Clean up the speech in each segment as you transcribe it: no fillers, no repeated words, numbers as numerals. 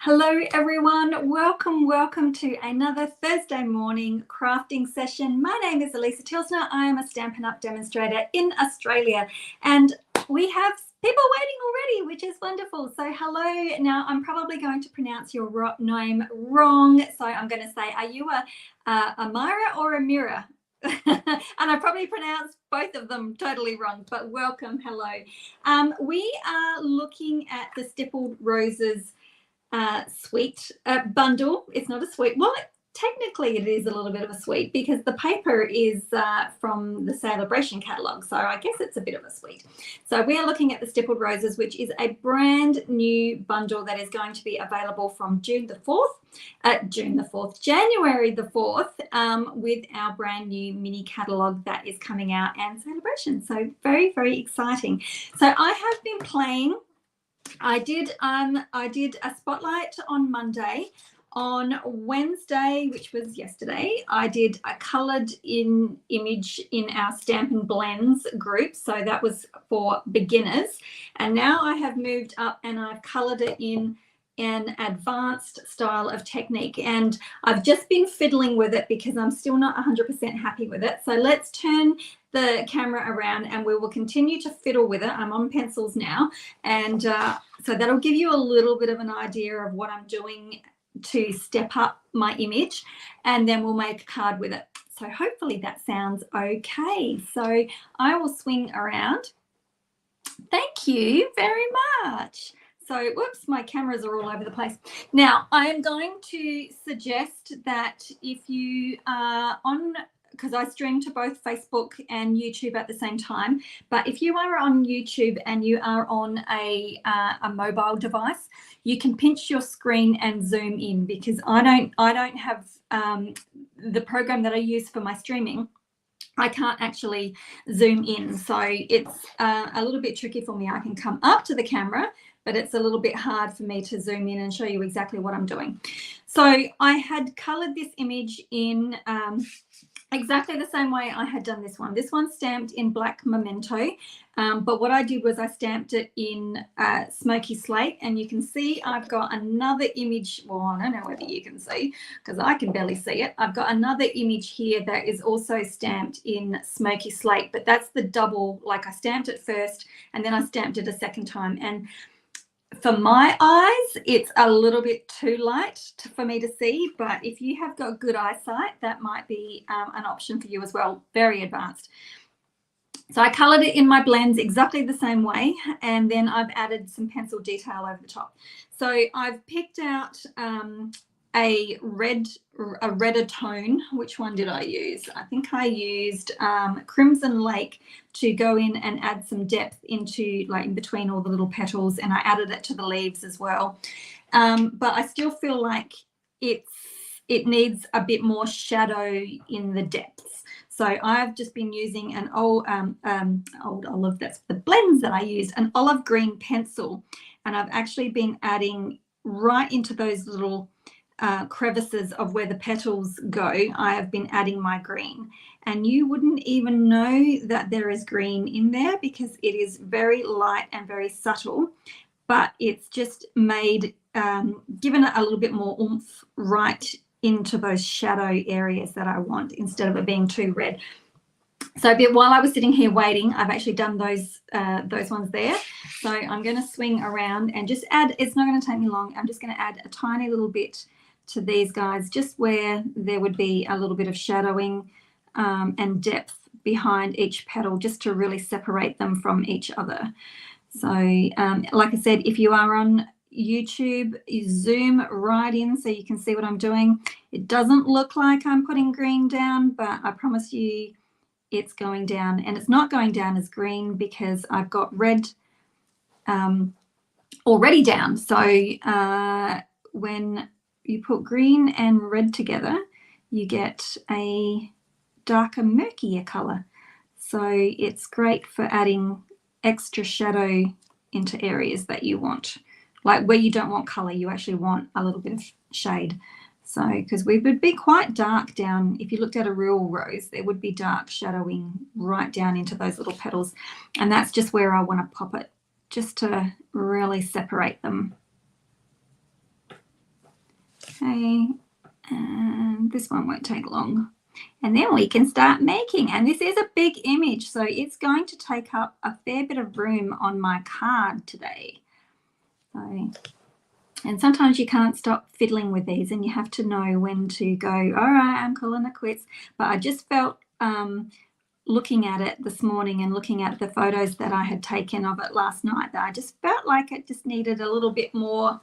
Hello everyone, welcome to another Thursday morning crafting session. My name is Alisa Tilsner. I am a Stampin' Up! Demonstrator in Australia and we have people waiting already, which is wonderful. So hello. Now I'm probably going to pronounce your name wrong, so I'm going to say, are you a Myra or a Mira? And I probably pronounced both of them totally wrong, but welcome, hello. We are looking at the Stippled Roses sweet bundle. It's not a sweet, well, technically it is a little bit of a sweet because the paper is from the Celebration catalogue, so I guess it's a bit of a sweet. So we are looking at the Stippled Roses, which is a brand new bundle that is going to be available from January the 4th, with our brand new mini catalogue that is coming out and Celebration. So very, very exciting. So I have been playing. I did a spotlight on Monday. On Wednesday, which was yesterday, I did a coloured in image in our Stampin' Blends group. So that was for beginners. And now I have moved up and I've coloured it in an advanced style of technique. And I've just been fiddling with it because I'm still not 100% happy with it. So let's turn the camera around and we will continue to fiddle with it. I'm on pencils now. And so that'll give you a little bit of an idea of what I'm doing to step up my image, and then we'll make a card with it. So hopefully that sounds okay. So I will swing around. Thank you very much. So, whoops, my cameras are all over the place. Now, I am going to suggest that if you are on, because I stream to both Facebook and YouTube at the same time, but if you are on YouTube and you are on a mobile device, you can pinch your screen and zoom in, because I don't have the program that I use for my streaming. I can't actually zoom in, so it's a little bit tricky for me. I can come up to the camera, but it's a little bit hard for me to zoom in and show you exactly what I'm doing. So I had coloured this image in exactly the same way I had done this one. This one's stamped in black memento, but what I did was I stamped it in smoky slate, and you can see I've got another image. Well, I don't know whether you can see because I can barely see it. I've got another image here that is also stamped in smoky slate, but that's the double, like I stamped it first and then I stamped it a second time. And for my eyes, it's a little bit too light for me to see, but if you have got good eyesight, that might be an option for you as well. Very advanced. So I coloured it in my blends exactly the same way, and then I've added some pencil detail over the top. So I've picked out a redder tone. Which one did I use? I think I used Crimson Lake to go in and add some depth into, like, in between all the little petals, and I added it to the leaves as well. But I still feel like it needs a bit more shadow in the depths. So I've just been using an old olive, that's the blends that I used, an olive green pencil, and I've actually been adding right into those little crevices of where the petals go. I have been adding my green, and you wouldn't even know that there is green in there because it is very light and very subtle, but it's just made given it a little bit more oomph right into those shadow areas that I want, instead of it being too red. So while I was sitting here waiting, I've actually done those ones there. So I'm going to swing around and just add, it's not going to take me long, I'm just going to add a tiny little bit to these guys, just where there would be a little bit of shadowing and depth behind each petal, just to really separate them from each other. So like I said, if you are on YouTube, you zoom right in so you can see what I'm doing. It doesn't look like I'm putting green down, but I promise you it's going down, and it's not going down as green because I've got red already down. So when you put green and red together, you get a darker, murkier color. So it's great for adding extra shadow into areas that you want, like where you don't want color, you actually want a little bit of shade. So because we would be quite dark down, if you looked at a real rose, there would be dark shadowing right down into those little petals, and that's just where I want to pop it, just to really separate them. Okay, and this one won't take long. And then we can start making. And this is a big image, so it's going to take up a fair bit of room on my card today. So, and sometimes you can't stop fiddling with these and you have to know when to go, all right, I'm calling it quits. But I just felt looking at it this morning and looking at the photos that I had taken of it last night, that I just felt like it just needed a little bit more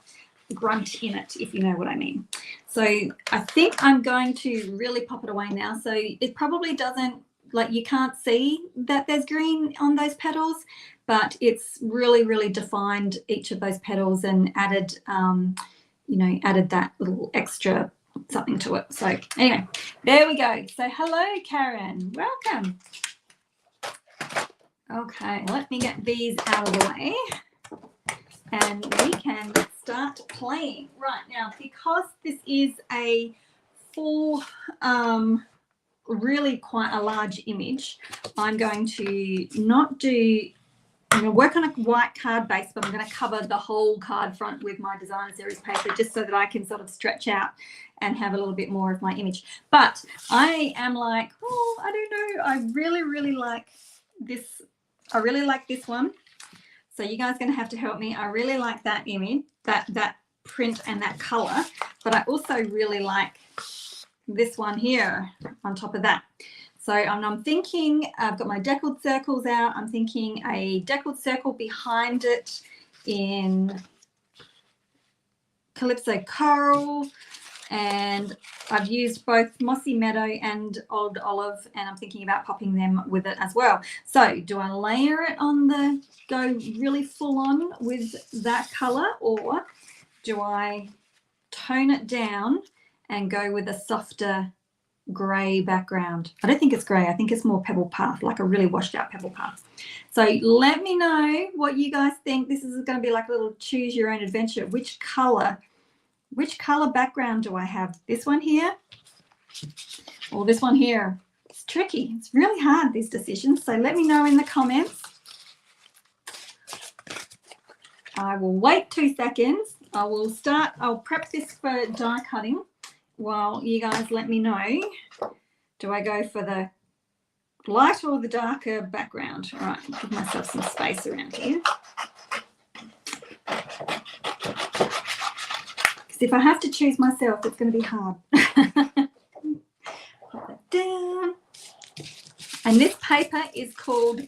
grunt in it, if you know what I mean. So I think I'm going to really pop it away now. So it probably doesn't, like, you can't see that there's green on those petals, but it's really, really defined each of those petals and added, you know, added that little extra something to it. So anyway, there we go. So hello, Karen, welcome. Okay, let me get these out of the way and we can start playing right now. Because this is a full, really quite a large image, I'm going to not do, I'm going to work on a white card base, but I'm going to cover the whole card front with my designer series paper, just so that I can sort of stretch out and have a little bit more of my image. But I am like, oh, I don't know, I really, really like this. I really like this one. So you guys are going to have to help me. I really like that image, that print and that color, but I also really like this one here on top of that. So I'm thinking, I've got my deckled circles out. I'm thinking a deckled circle behind it in Calypso Coral, and I've used both Mossy Meadow and Old Olive, and I'm thinking about popping them with it as well. So do I layer it on the, go really full on with that color, or do I tone it down and go with a softer grey background? I don't think it's grey. I think it's more Pebble Path, like a really washed out Pebble Path. So let me know what you guys think. This is going to be like a little choose your own adventure. Which color background do I have? This one here or this one here? It's tricky. It's really hard, these decisions. So let me know in the comments. I will wait 2 seconds. I'll prep this for die cutting while you guys let me know. Do I go for the lighter or the darker background? All right, give myself some space around here. Because if I have to choose myself, it's going to be hard. Pop it down. And this paper is called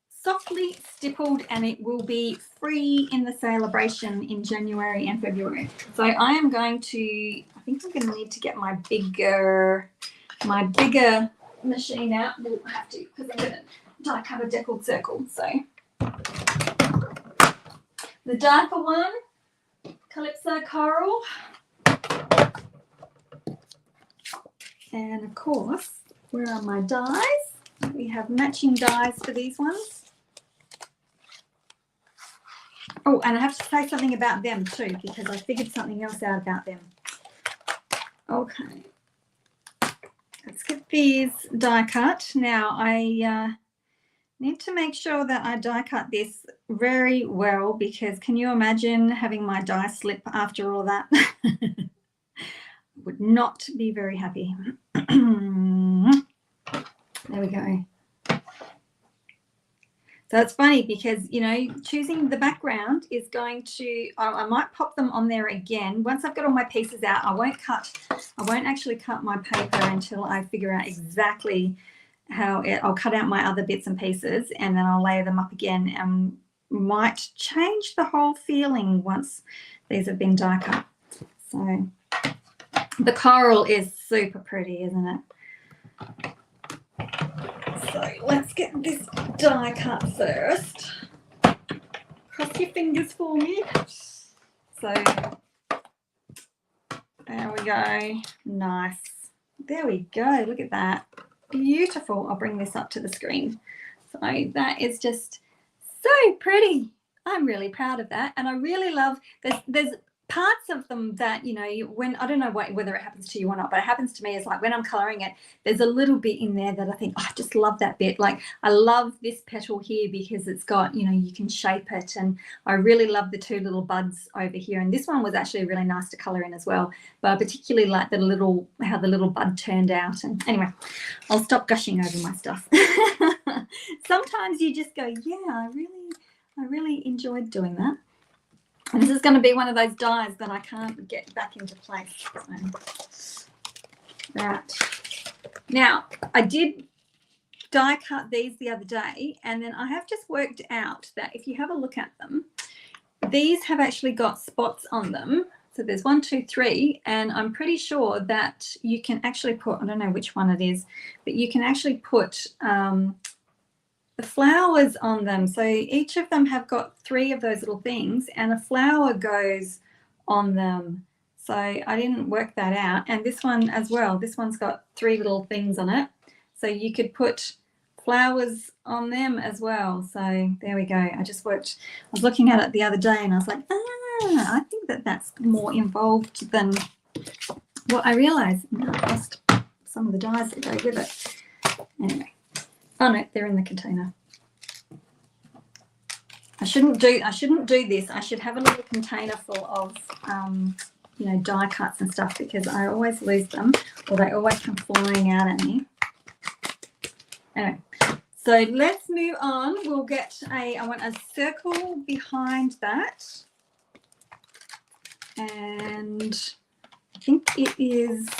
Softly Stippled, and it will be free in the celebration in January and February. So I am going to, I think I'm going to need to get my bigger machine out. We'll have to, because I'm going to die cut a deckled circle. So the darker one, Calypso Coral, and of course, where are my dies? We have matching dies for these ones. Oh, and I have to say something about them too, because I figured something else out about them. Okay. Let's get these die cut. Now, I need to make sure that I die cut this very well, because can you imagine having my die slip after all that? Would not be very happy. There we go. So it's funny because, you know, choosing the background is going to, I might pop them on there again. Once I've got all my pieces out, I won't actually cut my paper until I figure out exactly how I'll cut out my other bits and pieces, and then I'll layer them up again, and might change the whole feeling once these have been die cut. So the coral is super pretty, isn't it? So let's get this die cut first. Cross your fingers for me. So there we go. Nice. There we go. Look at that. Beautiful. I'll bring this up to the screen. So that is just so pretty. I'm really proud of that. And I really love, there's parts of them that, you know, when I don't know whether it happens to you or not, but it happens to me. Is like when I'm coloring it, there's a little bit in there that I think, oh, I just love that bit. Like I love this petal here because it's got, you know, you can shape it, and I really love the two little buds over here. And this one was actually really nice to color in as well, but I particularly like how the little bud turned out. And anyway, I'll stop gushing over my stuff. Sometimes you just go, yeah, I really enjoyed doing that. And this is going to be one of those dies that I can't get back into place. So, right. Now, I did die cut these the other day, and then I have just worked out that if you have a look at them, these have actually got spots on them. So there's 1, 2, 3, and I'm pretty sure that you can actually put, I don't know which one it is, but you can actually put the flowers on them. So each of them have got 3 of those little things, and a flower goes on them. So I didn't work that out. And this one as well, this one's got 3 little things on it. So you could put flowers on them as well. So there we go. I was looking at it the other day, and I was like, I think that's more involved than what I realized. I lost some of the dies that go with it. Anyway. Oh no, they're in the container. I shouldn't do this. I should have a little container full of you know, die cuts and stuff, because I always lose them, or they always come flying out at me. Anyway, so let's move on. We'll get I want a circle behind that, and I think it is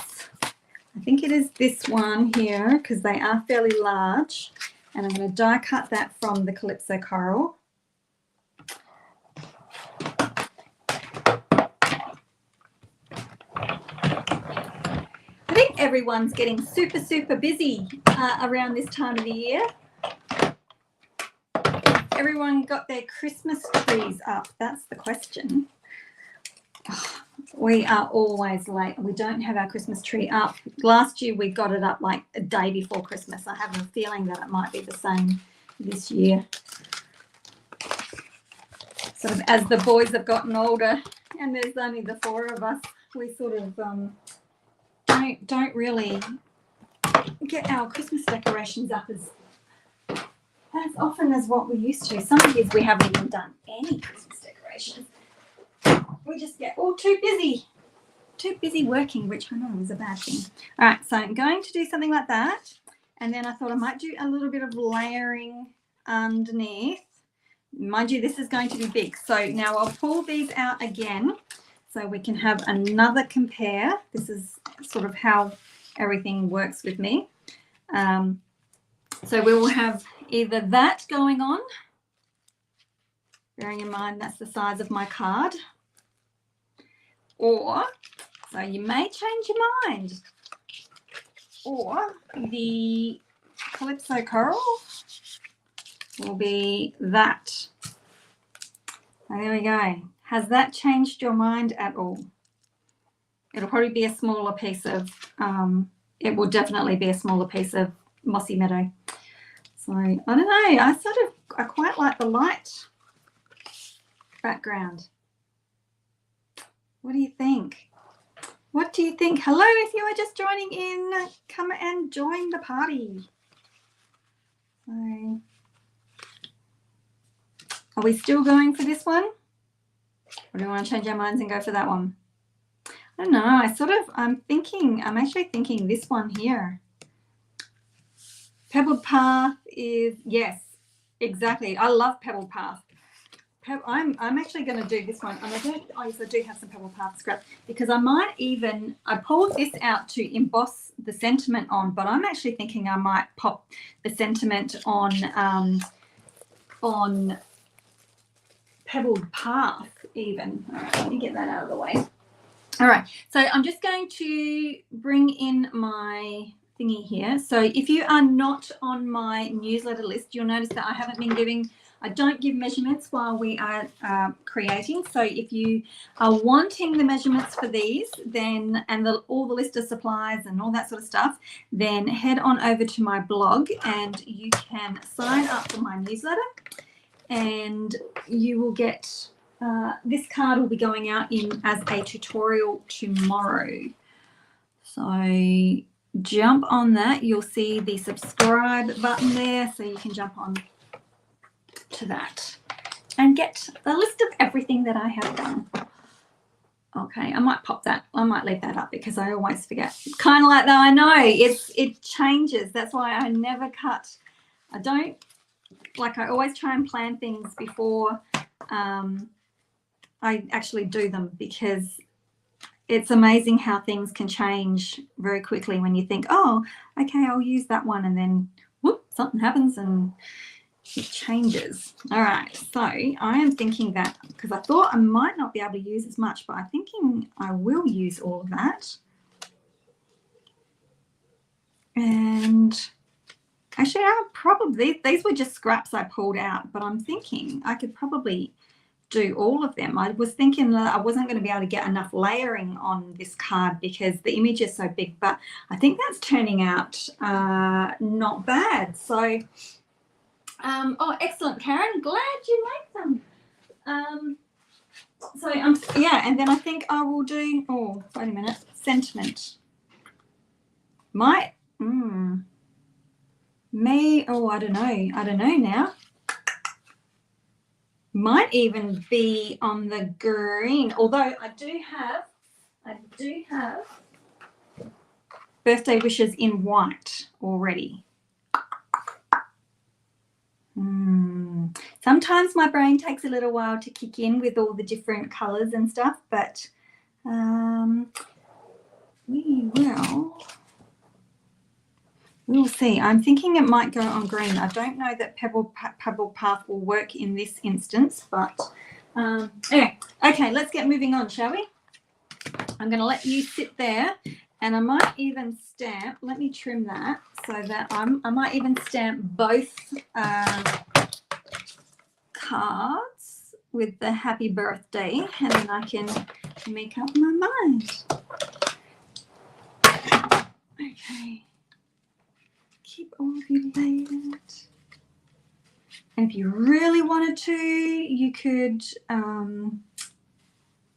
this one here, because they are fairly large, and I'm going to die cut that from the Calypso Coral. I think everyone's getting super busy around this time of the year. Everyone got their Christmas trees up? That's the question. Oh, we are always late. We don't have our Christmas tree up. Last year we got it up like a day before Christmas. I have a feeling that it might be the same this year. Sort of as the boys have gotten older and there's only the 4 of us, we sort of don't really get our Christmas decorations up as often as what we used to. Some years we haven't even done any Christmas decorations. We just get all too busy working, which I know is a bad thing. All right, so I'm going to do something like that, and then I thought I might do a little bit of layering underneath. Mind you, this is going to be big. So now I'll pull these out again so we can have another compare. This is sort of how everything works with me. So we will have either that going on, bearing in mind that's the size of my card, or, so you may change your mind, or the Calypso Coral will be that. So there we go. Has that changed your mind at all? It'll probably be a smaller piece of, it will definitely be a smaller piece of Mossy Meadow. So I don't know, I quite like the light background. What do you think? What do you think? Hello, if you are just joining in, come and join the party. So, are we still going for this one? Or do we want to change our minds and go for that one? I don't know. I'm actually thinking this one here. Pebbled Path is, yes, exactly. I love Pebbled Path. I'm actually going to do this one, and I do have some Pebbled Path scrap, because I pulled this out to emboss the sentiment on, but I'm actually thinking I might pop the sentiment on Pebbled Path even. All right, let me get that out of the way. All right, so I'm just going to bring in my thingy here. So if you are not on my newsletter list, you'll notice that I don't give measurements while we are creating. So if you are wanting the measurements for these, then all the list of supplies and all that sort of stuff, then head on over to my blog and you can sign up for my newsletter, and you will get this card will be going out in as a tutorial tomorrow. So jump on that. You'll see the subscribe button there, so you can jump on to that and get a list of everything that I have done. Okay, I might pop that. I might leave that up because I always forget. It's kind of like that. I know it changes. That's why I never cut. I don't like. I always try and plan things before I actually do them, because it's amazing how things can change very quickly when you think, oh, okay, I'll use that one, and then whoop, something happens and it changes. All right, so I am thinking that, because I thought I might not be able to use as much, but I'm thinking I will use all of that. And actually, I'll probably, these were just scraps I pulled out, but I'm thinking I could probably do all of them. I was thinking that I wasn't going to be able to get enough layering on this card because the image is so big, but I think that's turning out not bad. So oh, excellent, Karen. Glad you like them. So yeah, and then I think I will do, oh, wait a minute, sentiment. Might, may, oh, I don't know now. Might even be on the green, although I do have birthday wishes in white already. Sometimes my brain takes a little while to kick in with all the different colors and stuff, but we'll see. I'm thinking it might go on green. I don't know that Pebble Path will work in this instance, but anyway, okay, let's get moving on, shall we? I'm going to let you sit there, and I might even stamp, let me trim that so that I might even stamp both cards with the happy birthday, and then I can make up my mind. Okay. Keep all of you layered. And if you really wanted to, you could,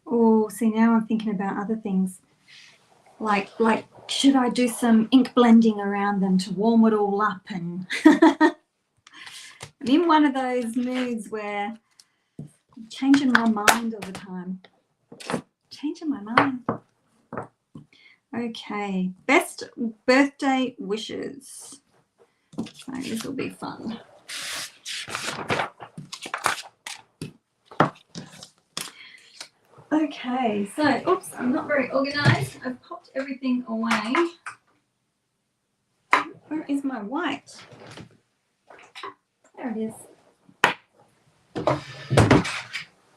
oh, see, now I'm thinking about other things. Like, should I do some ink blending around them to warm it all up? And I'm in one of those moods where I'm changing my mind all the time. Changing my mind. Okay, best birthday wishes. So this will be fun. Okay, so, oops, I'm not very organized. I've popped everything away. Where is my white? There it is.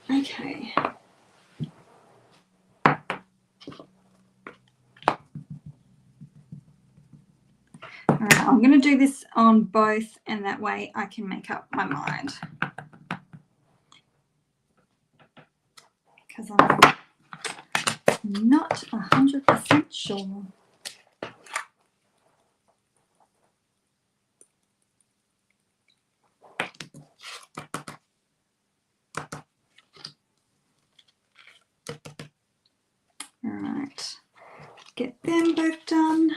Okay. All right, I'm going to do this on both, and that way I can make up my mind. Because I'm not 100% sure. All right, get them both done.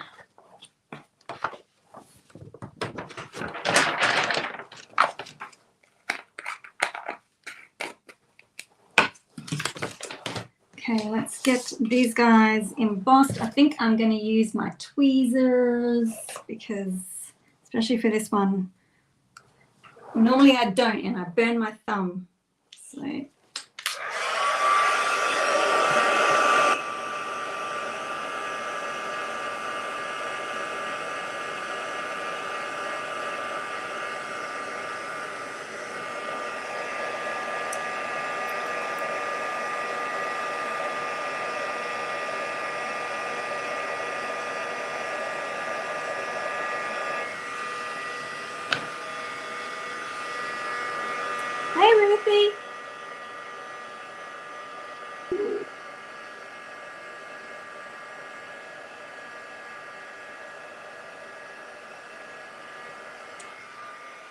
Okay, let's get these guys embossed. I think I'm going to use my tweezers because, especially for this one, normally I don't, and I burn my thumb. So. Hey, Ruthie.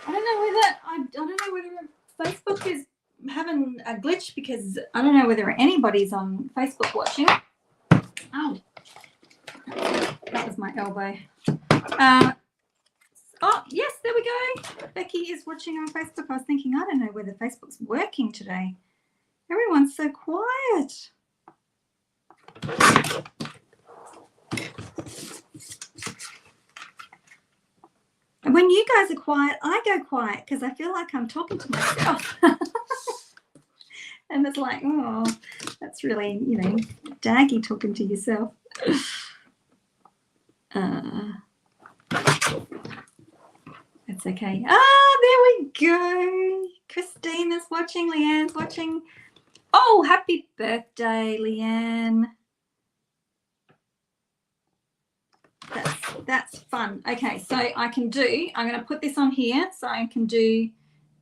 I don't know whether Facebook is having having a glitch because I don't know whether anybody's on Facebook watching. Oh, that was my elbow. Oh, yes, there we go. Becky is watching on Facebook. I was thinking, I don't know whether Facebook's working today. Everyone's so quiet. When you guys are quiet, I go quiet because I feel like I'm talking to myself. And it's like, oh, that's really, you know, daggy talking to yourself. That's okay. Ah, there we go. Christina's watching. Leanne's watching. Oh, happy birthday, Leanne. That's fun. Okay, so I'm going to put this on here so I can do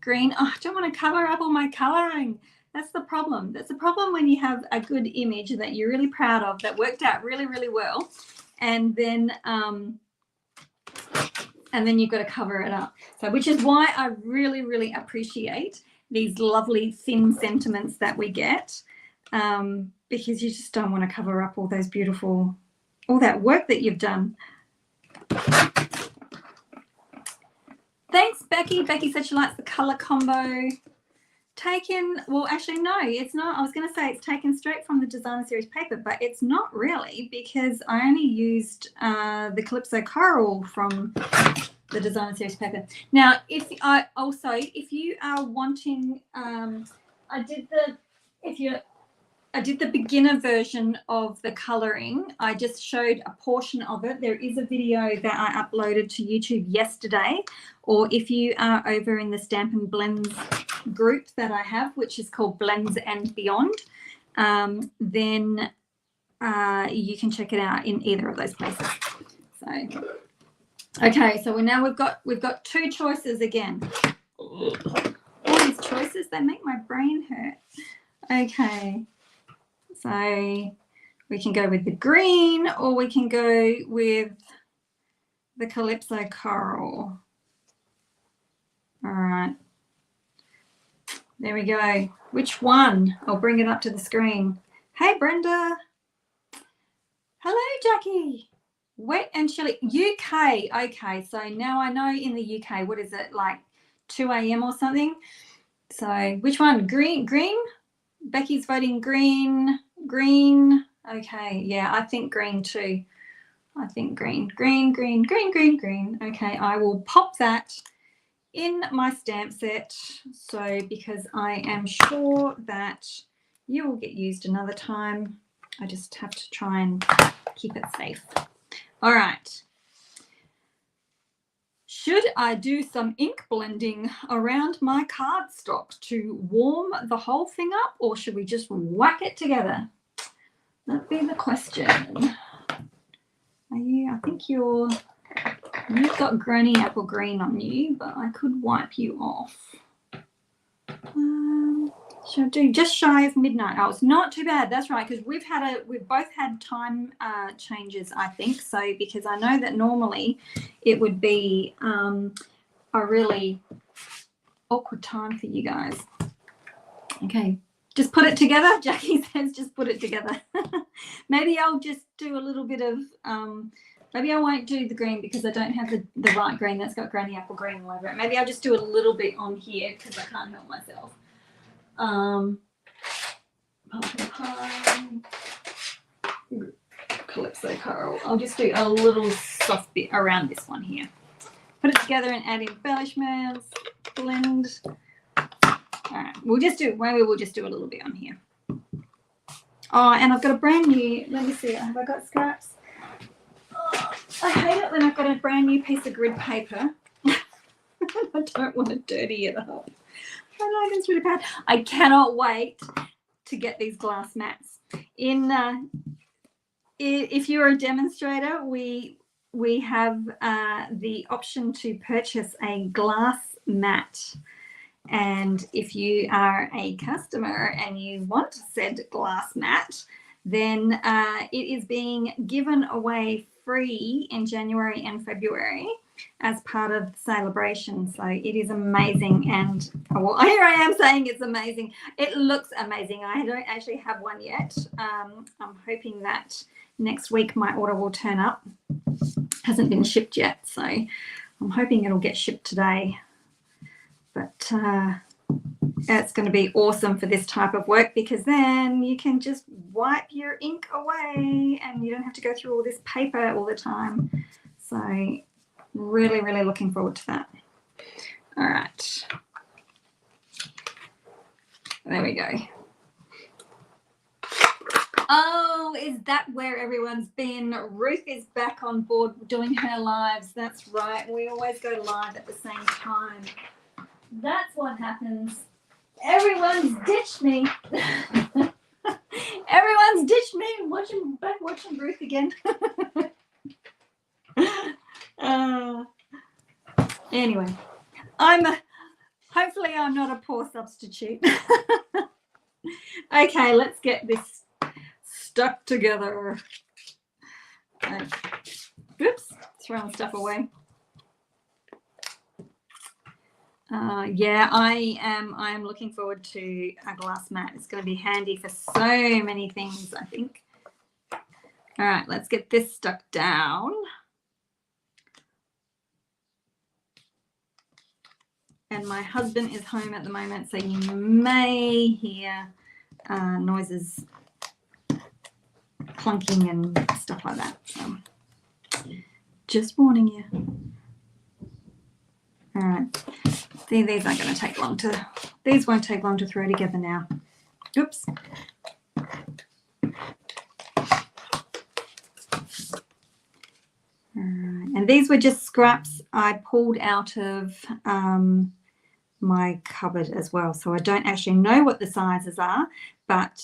green. Oh, I don't want to cover up all my coloring. That's the problem. That's the problem when you have a good image that you're really proud of that worked out really, really well, and then you've got to cover it up. So, which is why I really, really appreciate these lovely thin sentiments that we get, because you just don't want to cover up all those beautiful, all that work that you've done. Thanks, Becky. Becky said she likes the color combo. Taken, well, actually, no, it's not. I was going to say it's taken straight from the designer series paper, but it's not really, because I only used the Calypso Coral from the designer series paper. Now, if you are wanting, I did the beginner version of the coloring. I just showed a portion of it. There is a video that I uploaded to YouTube yesterday, or if you are over in the Stampin' Blends group that I have, which is called Blends and Beyond, then you can check it out in either of those places. So, okay, so we've got two choices again. All these choices, they make my brain hurt. Okay. So we can go with the green, or we can go with the Calypso Coral. All right. There we go. Which one? I'll bring it up to the screen. Hey, Brenda. Hello, Jackie. Wet and chilly. UK. Okay, so now I know in the UK, what is it, like 2 a.m. or something? So which one? Green? Green? Becky's voting green. Green. Okay, yeah, I think green too. I think green. Green, green, green, green, green. Okay, I will pop that in my stamp set, so because I am sure that you will get used another time. I just have to try and keep it safe. All right. Should I do some ink blending around my cardstock to warm the whole thing up, or should we just whack it together? That'd be the question. Are you? I think you've got Granny Apple Green on you, but I could wipe you off. Should I do just shy of midnight? Oh, it's not too bad. That's right, because we've both had time changes, I think. So because I know that normally it would be a really awkward time for you guys. Okay, just put it together. Jackie says just put it together. Maybe I'll just do a little bit of maybe I won't do the green because I don't have the right green that's got Granny Apple Green all over it. Maybe I'll just do a little bit on here because I can't help myself. Pumpkin pie, Calypso Coral. I'll just do a little soft bit around this one here. Put it together and add embellishments, blend. All right, we'll just do a little bit on here. Oh, and I've got a brand new, let me see, have I got scraps? Oh, I hate it when I've got a brand new piece of grid paper. I don't want to dirty it up. I know, that's really bad. I cannot wait to get these glass mats. If you're a demonstrator, we have the option to purchase a glass mat. And if you are a customer and you want said glass mat, then it is being given away free in January and February. as part of the celebration. So it is amazing. And well, here I am saying it's amazing. It looks amazing. I don't actually have one yet. I'm hoping that next week my order will turn up. Hasn't been shipped yet, so I'm hoping it'll get shipped today. But it's going to be awesome for this type of work, because then you can just wipe your ink away and you don't have to go through all this paper all the time. So really, really looking forward to that. All right. There we go. Oh, is that where everyone's been? Ruth is back on board doing her lives. That's right. We always go live at the same time. That's what happens. Everyone's ditched me. Everyone's ditched me and watching Ruth again. Anyway, hopefully I'm not a poor substitute. Okay, let's get this stuck together. Oops, throwing stuff away. Yeah, I am looking forward to a glass mat. It's going to be handy for so many things, I think. All right, let's get this stuck down. And my husband is home at the moment, so you may hear noises clunking and stuff like that. So just warning you. All right. See, these aren't going to take long to, these won't take long to throw together now. Oops. All right. And these were just scraps I pulled out of my cupboard as well. So I don't actually know what the sizes are, but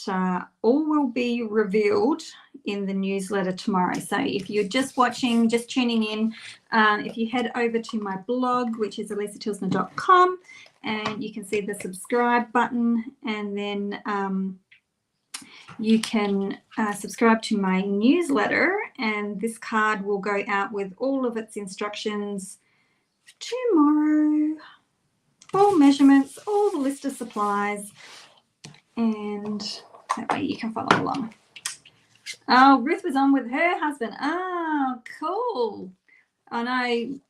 all will be revealed in the newsletter tomorrow. So if you're just watching, just tuning in, if you head over to my blog, which is alisatilsner.com, and you can see the subscribe button, and then you can subscribe to my newsletter, and this card will go out with all of its instructions tomorrow, all measurements, all the list of supplies, and that way you can follow along. Oh, Ruth was on with her husband. Oh, cool. I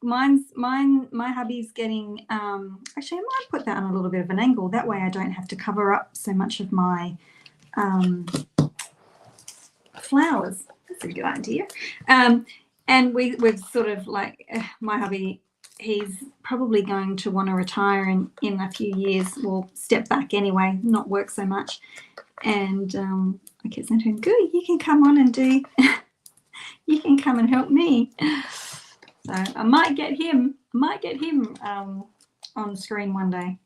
know my hubby's getting, actually I might put that on a little bit of an angle. That way I don't have to cover up so much of my flowers. That's a good idea. And we've sort of like, my hubby, he's probably going to want to retire in a few years. We'll step back anyway, not work so much. And I kept saying to him, good, you can come on and do, you can come and help me. So I might get him on screen one day.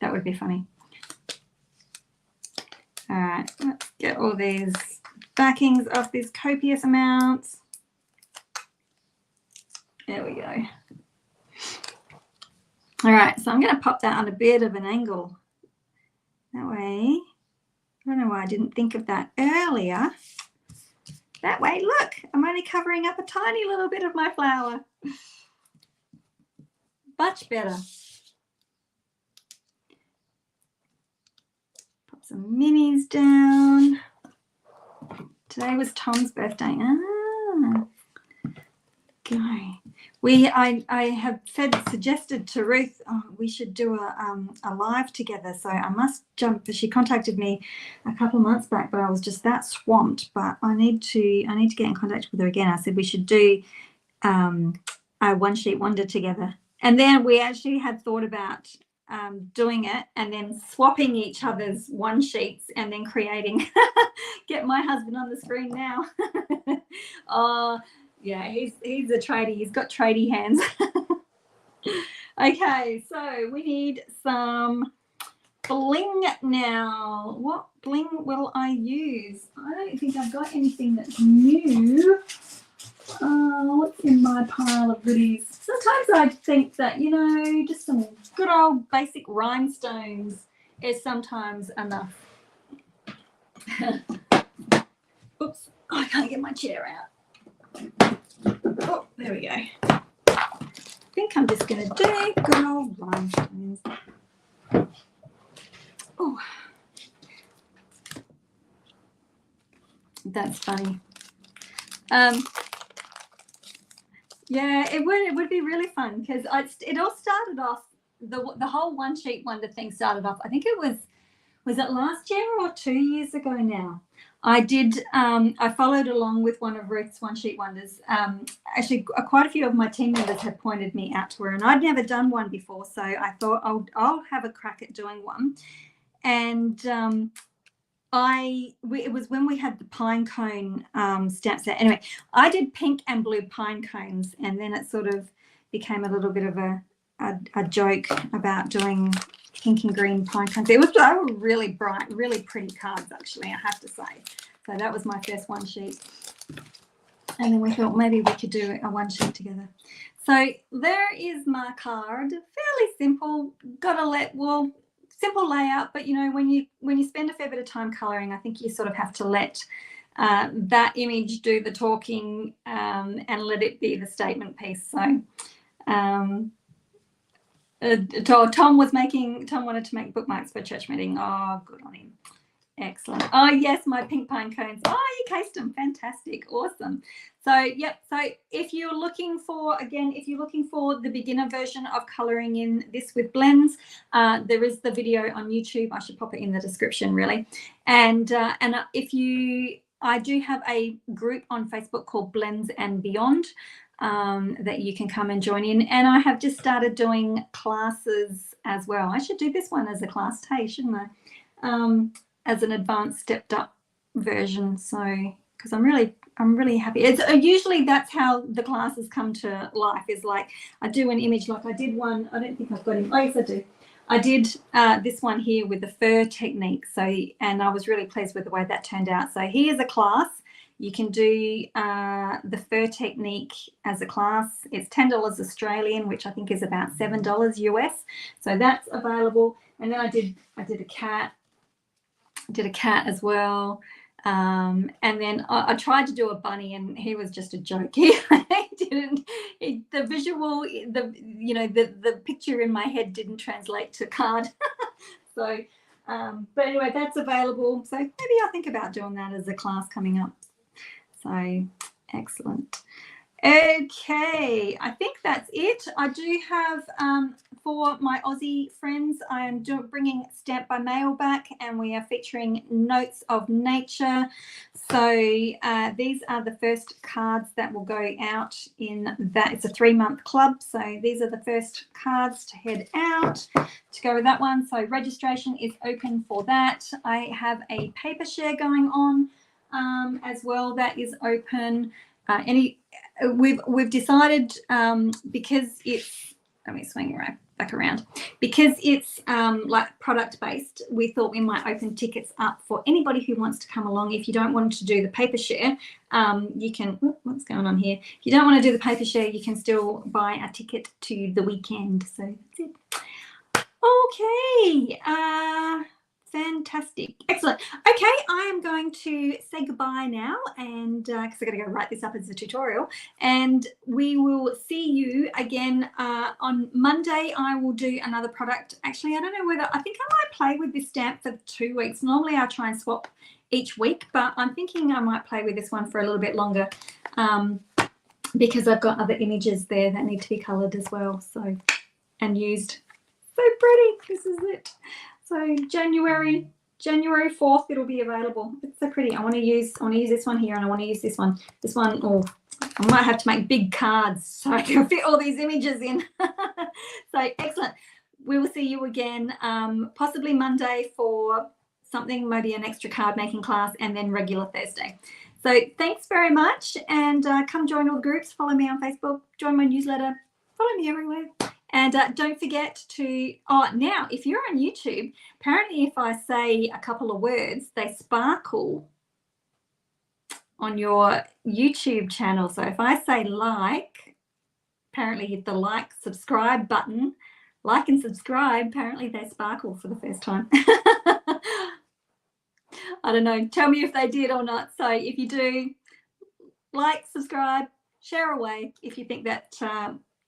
That would be funny. All right, let's get all these backings off these copious amounts. There we go. All right, so I'm going to pop that on a bit of an angle. That way, I don't know why I didn't think of that earlier. That way, look, I'm only covering up a tiny little bit of my flower. Much better. Pop some minis down. Today was Tom's birthday. Ah, go. I have suggested to Ruth, oh, we should do a live together. So I must jump. She contacted me a couple of months back, but I was just that swamped. But I need to get in contact with her again. I said we should do a one sheet wonder together, and then we actually had thought about doing it and then swapping each other's one sheets and then creating. Get my husband on the screen now. Oh. Yeah, he's a tradie. He's got tradie hands. Okay, so we need some bling now. What bling will I use? I don't think I've got anything that's new. What's in my pile of goodies? Sometimes I think that, you know, just some good old basic rhinestones is sometimes enough. Oops, I can't get my chair out. Oh, there we go. think I'm just going to do good old rhinestones. Oh, that's funny. Yeah, it would be really fun because it all started off, the whole one sheet wonder thing started off, I think it was it last year or 2 years ago now? I did, I followed along with one of Ruth's One Sheet Wonders. Actually, quite a few of my team members had pointed me out to her, and I'd never done one before, so I thought I'll have a crack at doing one. And it was when we had the pine cone stamp set. Anyway, I did pink and blue pine cones, and then it sort of became a little bit of a joke about doing pink and green pine cones. They were really bright, really pretty cards, actually, I have to say. So that was my first one sheet. And then we thought maybe we could do a one sheet together. So there is my card. Fairly simple. Simple layout, but you know, when you spend a fair bit of time coloring, I think you sort of have to let that image do the talking and let it be the statement piece. So Tom wanted to make bookmarks for church meeting. Oh, good on him. Excellent. Oh yes, my pink pine cones. Oh, you cased them. Fantastic. Awesome. So yep. So if you're looking for the beginner version of coloring in this with blends, there is the video on YouTube. I should pop it in the description, really. And I do have a group on Facebook called Blends and Beyond that you can come and join in. And I have just started doing classes as well. I should do this one as a class, hey, shouldn't I? As an advanced stepped up version. So because I'm really happy. It's usually that's how the classes come to life, is like I do an image, like I did one, I don't think I've got him. Oh yes, I do. I did this one here with the fur technique. So, and I was really pleased with the way that turned out. So here's a class. You can do the fur technique as a class. It's $10 Australian, which I think is about $7 US. So that's available. And then I did a cat. Did a cat as well, and then I tried to do a bunny, and he was just a joke. The picture in my head didn't translate to card. So but anyway, that's available, so maybe I'll think about doing that as a class coming up. So excellent. Okay, I think that's it. I do have for my Aussie friends, I am bringing Stamp by Mail back, and we are featuring Notes of Nature. So these are the first cards that will go out in that. It's a 3-month club, so these are the first cards to head out to go with that one. So registration is open for that. I have a paper share going on as well that is open. We've decided because it's, let me swing right back around, because it's like product based, we thought we might open tickets up for anybody who wants to come along. If you don't want to do the paper share, you can, what's going on here? If you don't want to do the paper share, you can still buy a ticket to the weekend. So that's it. Okay. Fantastic. Excellent. Okay, I am going to say goodbye now, and because I've got to go write this up as a tutorial, and we will see you again on Monday. I will do another product. Actually, I don't know whether, I think I might play with this stamp for 2 weeks. Normally I try and swap each week, but I'm thinking I might play with this one for a little bit longer because I've got other images there that need to be coloured as well, so, and used. So pretty. This is it. So January 4th, it'll be available. It's so pretty. I want to use this one here, and I want to use this one. This one, oh, I might have to make big cards so I can fit all these images in. So excellent. We will see you again, possibly Monday for something, maybe an extra card making class, and then regular Thursday. So thanks very much, and come join all the groups. Follow me on Facebook. Join my newsletter. Follow me everywhere. And don't forget to, now, if you're on YouTube, apparently if I say a couple of words, they sparkle on your YouTube channel. So if I say like, apparently hit the like, subscribe button, like and subscribe, apparently they sparkle for the first time. I don't know. Tell me if they did or not. So if you do, like, subscribe, share away if you think that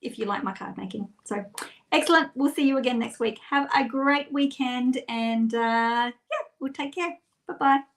if you like my card making. So excellent. We'll see you again next week. Have a great weekend, and yeah, we'll take care. Bye-bye.